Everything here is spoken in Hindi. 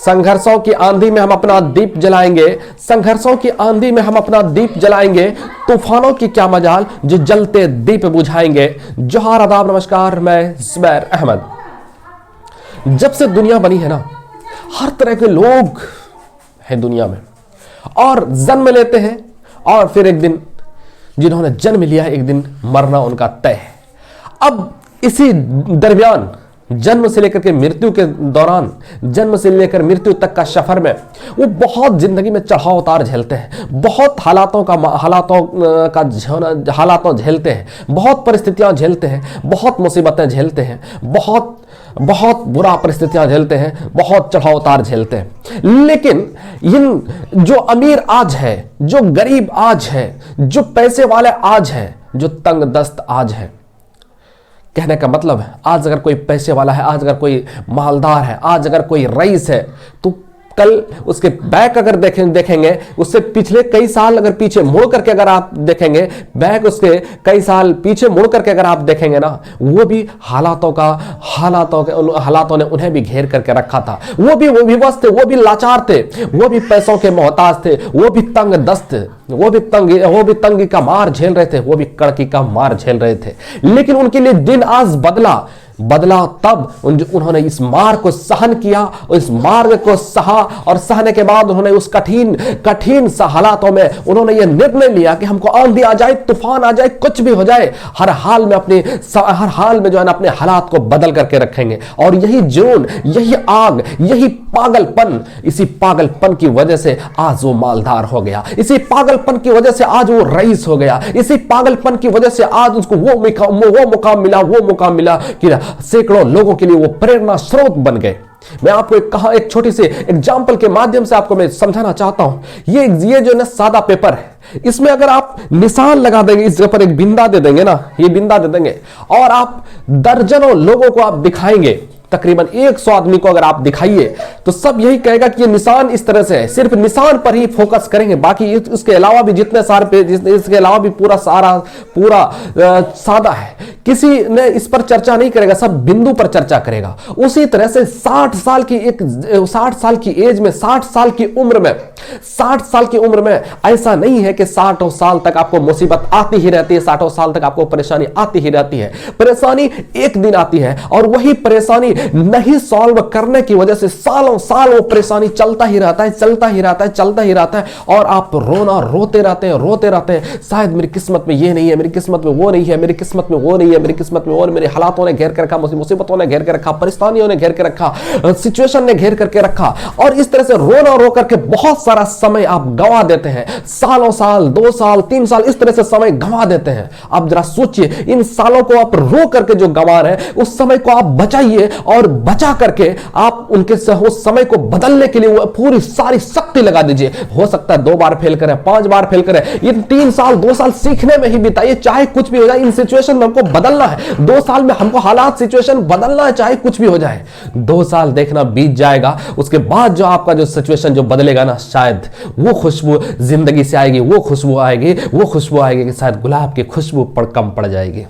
संघर्षों की आंधी में हम अपना दीप जलाएंगे, संघर्षों की आंधी में हम अपना दीप जलाएंगे, तूफानों की क्या मजाल जो जलते दीप बुझाएंगे। जोहार, आदाब, नमस्कार, मैं ज़ुबैर अहमद। जब से दुनिया बनी है ना, हर तरह के लोग हैं दुनिया में और जन्म लेते हैं और फिर एक दिन जिन्होंने जन्म लिया एक दिन मरना उनका तय है। अब इसी दरमियान जन्म से लेकर के मृत्यु के दौरान, जन्म से लेकर मृत्यु तक का सफर में वो बहुत जिंदगी में चढ़ाव उतार झेलते हैं, बहुत हालातों झेलते हैं, बहुत परिस्थितियां झेलते हैं, बहुत मुसीबतें झेलते हैं, बहुत बुरा परिस्थितियां झेलते हैं, बहुत चढ़ाव उतार झेलते हैं। लेकिन इन जो अमीर आज है, जो गरीब आज है, जो पैसे वाले आज है, जो तंग दस्त आज है, कहने का मतलब है आज अगर कोई पैसे वाला है, आज अगर कोई मालदार है, आज अगर कोई रईस है, तो कल उसके बैक अगर देखेंगे उससे पिछले कई साल अगर पीछे मुड़ करके अगर आप देखेंगे, बैक उसके कई साल पीछे मुड़ करके अगर आप देखेंगे ना, वो भी हालातों ने उन्हें भी घेर करके रखा था। वो भी विवश थे, वो भी लाचार थे, वो भी पैसों के मोहताज थे, वो भी तंग दस्त, वो भी तंगी का मार झेल रहे थे, वो भी कड़की का मार झेल रहे थे। लेकिन उनके लिए दिन आज बदला तब उन्होंने इस मार को सहन किया, इस मार्ग को सहा और सहने के बाद उन्होंने उस कठिन सा हालातों में उन्होंने यह निर्णय लिया कि हमको आंधी आ जाए, तूफान आ जाए, कुछ भी हो जाए, हर हाल में जो है ना अपने हालात को बदल करके रखेंगे। और यही जुनून, यही आग, यही पागलपन, इसी पागलपन की वजह से आज वो मालदार हो गया, इसी पागलपन की वजह से आज वो रईस हो गया, इसी पागलपन की वजह से आज उसको वो मुकाम मिला कि सैकड़ों लोगों के लिए वो प्रेरणा स्रोत बन गए। मैं आपको एक छोटी सी एग्जांपल के माध्यम से आपको मैं समझाना चाहता हूं। ये जो ना सादा पेपर है, इसमें अगर आप निशान लगा देंगे, इस जगह पर एक बिंदा दे देंगे ना, ये बिंदा दे देंगे और आप दर्जनों लोगों को आप दिखाएंगे, तकरीबन 100 आदमी को अगर आप दिखाइए तो सब यही कहेगा कि ये निशान इस तरह से है, सिर्फ निशान पर ही फोकस करेंगे, बाकी इसके अलावा भी जितने सारे पेज, इसके अलावा भी पूरा सादा है, किसी ने इस पर चर्चा नहीं करेगा, सब बिंदु पर चर्चा करेगा। उसी तरह से 60 साल की एज में, 60 साल की उम्र में ऐसा नहीं है कि 60 साल तक आपको मुसीबत आती ही रहती है, 60 साल तक आपको परेशानी आती ही रहती है। परेशानी एक दिन आती है और वही परेशानी नहीं सॉल्व करने की वजह से सालों साल वो परेशानी चलता ही रहता है और आप रोते रहते हैं, शायद मेरी किस्मत में ये नहीं है, मेरी किस्मत में वो नहीं है, मेरी किस्मत में वो नहीं है, मेरी किस्मत में वो नहीं, मेरे हालातों ने घेर कर रखा, मुसीबतों ने घेर कर रखा, परेशानियों ने घेर कर रखा, सिचुएशन ने घेर करके रखा। और इस तरह से रो करके बहुत सारा समय आप गंवा देते हैं, सालों साल, 2 साल, 3 साल, इस तरह से समय गंवा देते हैं। आप जरा सोचिए, इन सालों को आप रो करके जो गंवा रहे हैं, उस समय को आप बचाइए और बचा करके आप उनके उस समय को बदलने के लिए पूरी सारी शक्ति लगा दीजिए। हो सकता है 2 बार फेल करें, 5 बार फेल करें, इन 3 साल 2 साल सीखने में ही बिताइए, चाहे कुछ भी हो जाए, इन सिचुएशन में हमको बदलना है। 2 साल में हमको हालात, सिचुएशन बदलना है, चाहे कुछ भी हो जाए। 2 साल देखना बीत जाएगा, उसके बाद जो आपका जो सिचुएशन जो बदलेगा ना, शायद वो खुशबू जिंदगी से आएगी, वो खुशबू आएगी कि शायद गुलाब की खुशबू कम पड़ जाएगी।